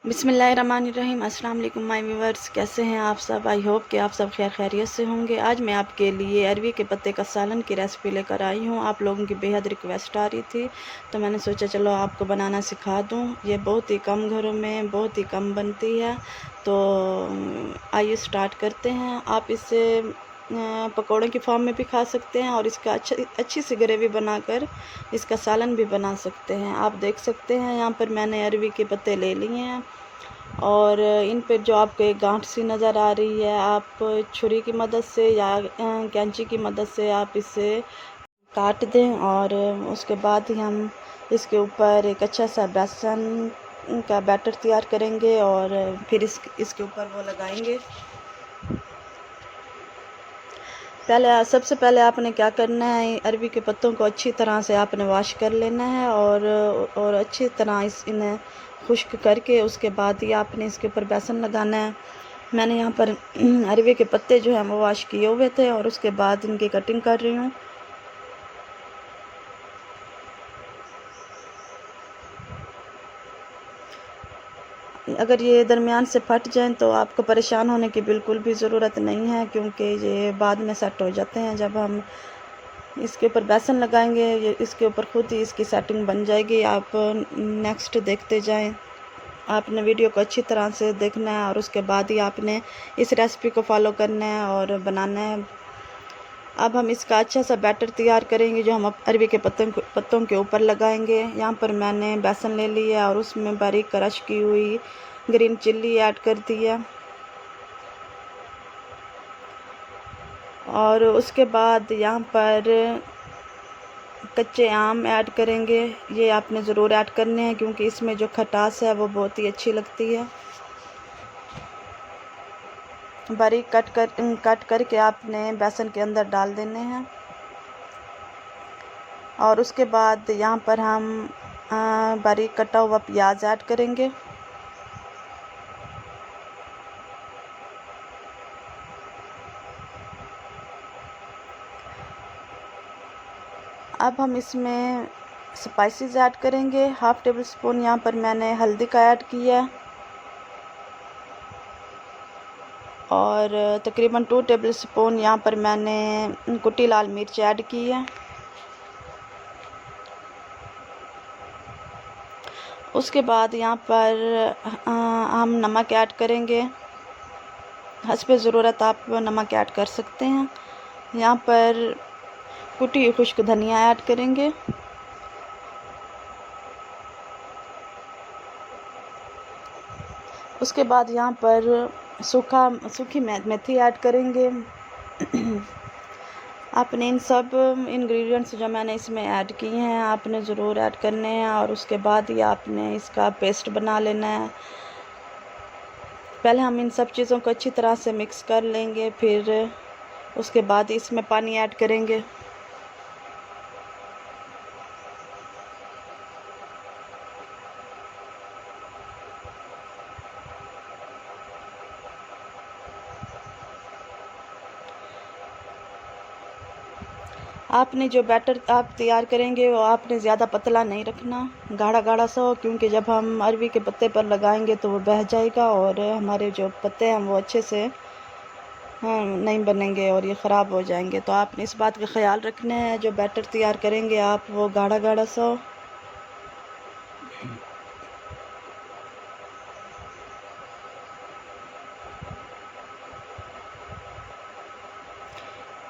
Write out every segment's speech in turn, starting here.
बिस्मिल्लाहिर्रहमानिर्रहीम। अस्सलाम वालेकुम माय व्यूअर्स, कैसे हैं आप सब। आई होप कि आप सब खैर खैरियत से होंगे। आज मैं आपके लिए अरवी के पत्ते का सालन की रेसिपी लेकर आई हूँ। आप लोगों की बेहद रिक्वेस्ट आ रही थी तो मैंने सोचा चलो आपको बनाना सिखा दूँ। ये बहुत ही कम घरों में बहुत ही कम बनती है, तो आइए स्टार्ट करते हैं। आप इसे पकौड़ों की फॉर्म में भी खा सकते हैं और इसका अच्छी सी ग्रेवी बनाकर इसका सालन भी बना सकते हैं। आप देख सकते हैं यहाँ पर मैंने अरवी के पत्ते ले लिए हैं और इन पे जो आपको एक गांठ सी नज़र आ रही है, आप छुरी की मदद से या कैंची की मदद से आप इसे काट दें और उसके बाद ही हम इसके ऊपर एक अच्छा सा बेसन का बैटर तैयार करेंगे और फिर इसके ऊपर वो लगाएंगे। सबसे पहले आपने क्या करना है, अरवी के पत्तों को अच्छी तरह से आपने वॉश कर लेना है और अच्छी तरह इन्हें खुश्क करके उसके बाद ही आपने इसके ऊपर बेसन लगाना है। मैंने यहाँ पर अरवी के पत्ते जो हैं वो वॉश किए हुए थे और उसके बाद इनकी कटिंग कर रही हूँ। अगर ये दरमियान से फट जाएं तो आपको परेशान होने की बिल्कुल भी ज़रूरत नहीं है, क्योंकि ये बाद में सेट हो जाते हैं। जब हम इसके ऊपर बेसन लगाएंगे ये इसके ऊपर खुद ही इसकी सेटिंग बन जाएगी। आप नेक्स्ट देखते जाएं। आपने वीडियो को अच्छी तरह से देखना है और उसके बाद ही आपने इस रेसिपी को फॉलो करना है और बनाना है। अब हम इसका अच्छा सा बैटर तैयार करेंगे जो हम अरवी के पत्तों के ऊपर लगाएंगे। यहाँ पर मैंने बेसन ले लिया है और उसमें बारीक क्रश की हुई ग्रीन चिल्ली ऐड कर दी है और उसके बाद यहाँ पर कच्चे आम ऐड करेंगे। ये आपने ज़रूर ऐड करने हैं क्योंकि इसमें जो खटास है वो बहुत ही अच्छी लगती है। बारीक कट करके आपने बेसन के अंदर डाल देने हैं और उसके बाद यहाँ पर हम बारीक कटा हुआ प्याज ऐड करेंगे। अब हम इसमें स्पाइसेस ऐड करेंगे। हाफ़ टेबल स्पून यहाँ पर मैंने हल्दी का ऐड किया है और तकरीबन 2 टेबल स्पून यहाँ पर मैंने कुटी लाल मिर्च ऐड की है। उसके बाद यहाँ पर हम नमक ऐड करेंगे। हस्बे ज़रूरत आप नमक ऐड कर सकते हैं। यहाँ पर कुटी हुई खुश्क धनिया ऐड करेंगे। उसके बाद यहाँ पर सूखी मेथी ऐड करेंगे। आपने इन सब इंग्रेडिएंट्स जो मैंने इसमें ऐड किए हैं आपने ज़रूर ऐड करने हैं और उसके बाद ही आपने इसका पेस्ट बना लेना है। पहले हम इन सब चीज़ों को अच्छी तरह से मिक्स कर लेंगे, फिर उसके बाद इसमें पानी ऐड करेंगे। आपने जो बैटर आप तैयार करेंगे वो आपने ज़्यादा पतला नहीं रखना, गाढ़ा गाढ़ा सा हो, क्योंकि जब हम अरवी के पत्ते पर लगाएंगे तो वो बह जाएगा और हमारे जो पत्ते हैं वो अच्छे से नहीं बनेंगे और ये ख़राब हो जाएंगे। तो आपने इस बात का ख्याल रखना है जो बैटर तैयार करेंगे आप वो गाढ़ा गाढ़ा सा हो।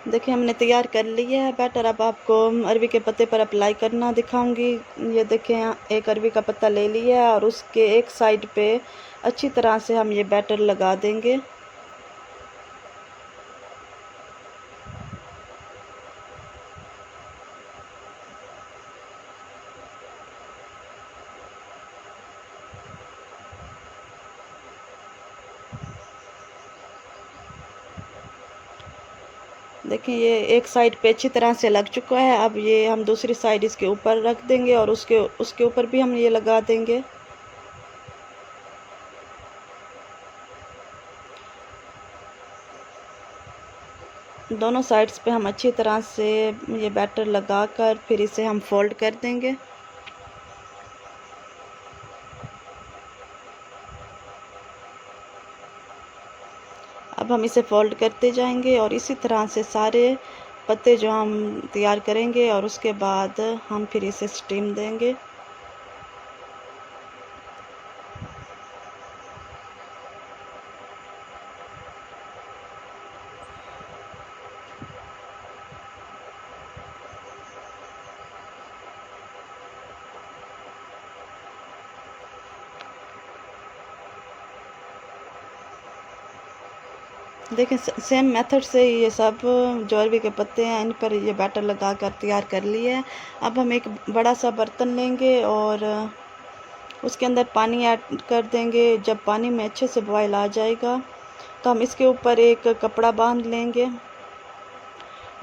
देखिए हमने तैयार कर लिया है बैटर। अब आपको अरवी के पत्ते पर अप्लाई करना दिखाऊंगी। ये देखें, एक अरवी का पत्ता ले लिया है और उसके एक साइड पे अच्छी तरह से हम ये बैटर लगा देंगे। देखिए ये एक साइड पे अच्छी तरह से लग चुका है। अब ये हम दूसरी साइड इसके ऊपर रख देंगे और उसके ऊपर भी हम ये लगा देंगे। दोनों साइड्स पे हम अच्छी तरह से ये बैटर लगाकर फिर इसे हम फोल्ड कर देंगे। अब हम इसे फोल्ड करते जाएंगे और इसी तरह से सारे पत्ते जो हम तैयार करेंगे और उसके बाद हम फिर इसे स्टीम देंगे। देखें सेम मेथड से ये सब जो अरवी के पत्ते हैं इन पर ये बैटर लगा कर तैयार कर लिए है। अब हम एक बड़ा सा बर्तन लेंगे और उसके अंदर पानी ऐड कर देंगे। जब पानी में अच्छे से बॉयल आ जाएगा तो हम इसके ऊपर एक कपड़ा बांध लेंगे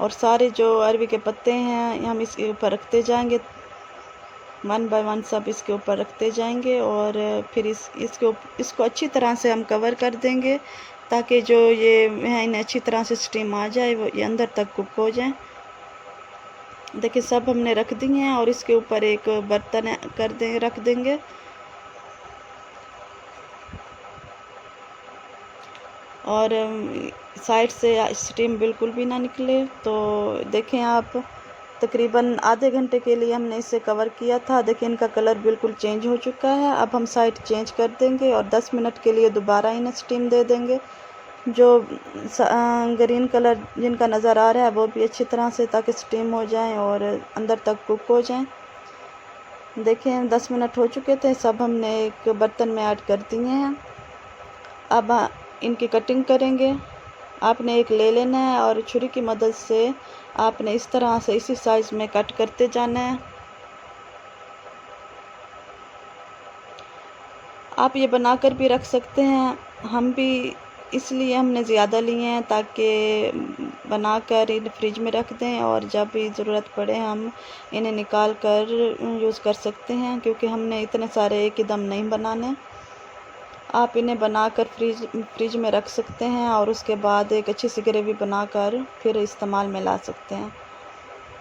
और सारे जो अरवी के पत्ते हैं हम इसके ऊपर रखते जाएंगे, 1 बाय 1 सब इसके ऊपर रखते जाएंगे और फिर इसको अच्छी तरह से हम कवर कर देंगे ताकि जो ये है इन्हें अच्छी तरह से स्टीम आ जाए, वो ये अंदर तक कुक हो जाए। देखिए सब हमने रख दिए हैं और इसके ऊपर एक बर्तन रख देंगे और साइड से स्टीम बिल्कुल भी ना निकले। तो देखें आप तकरीबन आधे घंटे के लिए हमने इसे कवर किया था। देखिए इनका कलर बिल्कुल चेंज हो चुका है। अब हम साइड चेंज कर देंगे और 10 मिनट के लिए दोबारा इन्हें स्टीम दे देंगे। जो ग्रीन कलर जिनका नज़र आ रहा है वो भी अच्छी तरह से ताकि स्टीम हो जाए और अंदर तक कुक हो जाए। देखें 10 मिनट हो चुके थे, सब हमने एक बर्तन में ऐड कर दिए हैं। अब इनकी कटिंग करेंगे। आपने एक ले लेना है और छुरी की मदद से आपने इस तरह से इसी साइज़ में कट करते जाना है। आप ये बनाकर भी रख सकते हैं, हम भी इसलिए हमने ज़्यादा लिए हैं ताकि बनाकर इन फ्रिज में रख दें और जब भी ज़रूरत पड़े हम इन्हें निकाल कर यूज़ कर सकते हैं, क्योंकि हमने इतने सारे एक ही दम नहीं बनाने। आप इन्हें बनाकर फ्रिज में रख सकते हैं और उसके बाद एक अच्छी सी ग्रेवी बनाकर फिर इस्तेमाल में ला सकते हैं।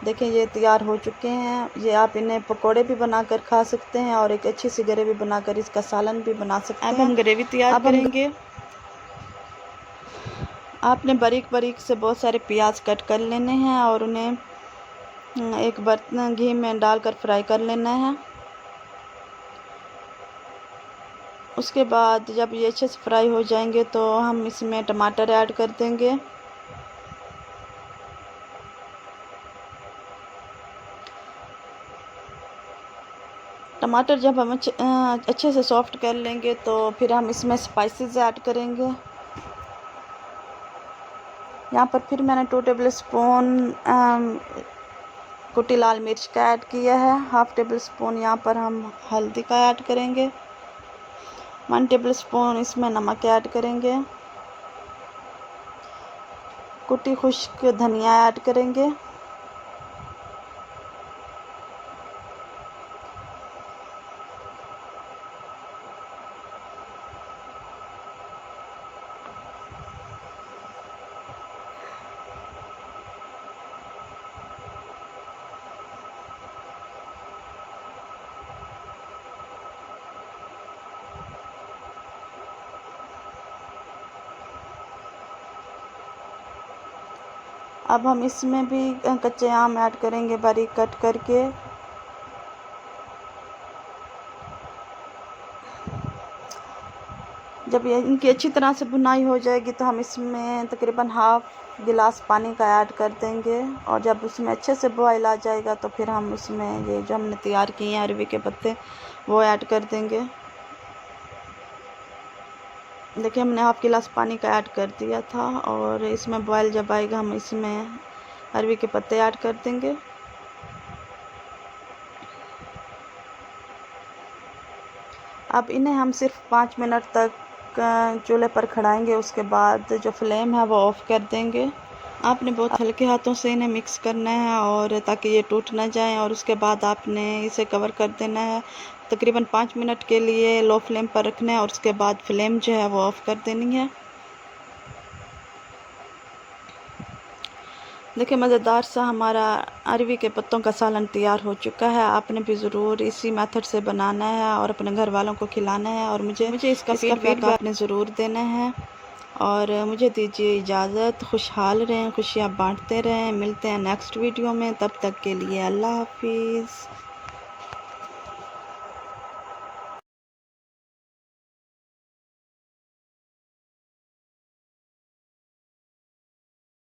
देखें ये तैयार हो चुके हैं। ये आप इन्हें पकोड़े भी बनाकर खा सकते हैं और एक अच्छी सी ग्रेवी बनाकर इसका सालन भी बना सकते हैं। अब हम ग्रेवी तैयार करेंगे। आपने बारीक बारीक से बहुत सारे प्याज कट कर लेने हैं और उन्हें एक बर्तन घी में डालकर फ्राई कर लेना है। उसके बाद जब ये अच्छे से फ्राई हो जाएंगे तो हम इसमें टमाटर ऐड कर देंगे। टमाटर जब हम अच्छे से सॉफ्ट कर लेंगे तो फिर हम इसमें स्पाइसेस ऐड करेंगे। यहाँ पर फिर मैंने 2 टेबल स्पून कुटी लाल मिर्च का ऐड किया है। 1/2 टेबल स्पून यहाँ पर हम हल्दी का ऐड करेंगे। 1 टेबल स्पून इसमें नमक ऐड करेंगे। कुटी खुश्क धनिया ऐड करेंगे। अब हम इसमें भी कच्चे आम ऐड करेंगे बारीक कट करके। जब ये इनकी अच्छी तरह से भुनाई हो जाएगी तो हम इसमें तकरीबन 1/2 गिलास पानी का ऐड कर देंगे और जब उसमें अच्छे से बॉयल आ जाएगा तो फिर हम उसमें ये जो हमने तैयार किए हैं अरवी के पत्ते वो ऐड कर देंगे। देखिए हमने 1/2 गिलास पानी का ऐड कर दिया था और इसमें बॉयल जब आएगा हम इसमें अरवी के पत्ते ऐड कर देंगे। अब इन्हें हम सिर्फ 5 मिनट तक चूल्हे पर खड़ाएंगे। उसके बाद जो फ्लेम है वो ऑफ़ कर देंगे। आपने बहुत हल्के हाथों से इन्हें मिक्स करना है और ताकि ये टूट ना जाए और उसके बाद आपने इसे कवर कर देना है। तकरीबन 5 मिनट के लिए लो फ्लेम पर रखना है और उसके बाद फ्लेम जो है वो ऑफ़ कर देनी है। देखिए मज़ेदार सा हमारा अरवी के पत्तों का सालन तैयार हो चुका है। आपने भी ज़रूर इसी मेथड से बनाना है और अपने घर वालों को खिलाना है और मुझे इसका फीडबैक आपने ज़रूर देना है। और मुझे दीजिए इजाज़त। खुशहाल रहें, खुशियाँ बांटते रहें। मिलते हैं नेक्स्ट वीडियो में, तब तक के लिए अल्लाह हाफिज़।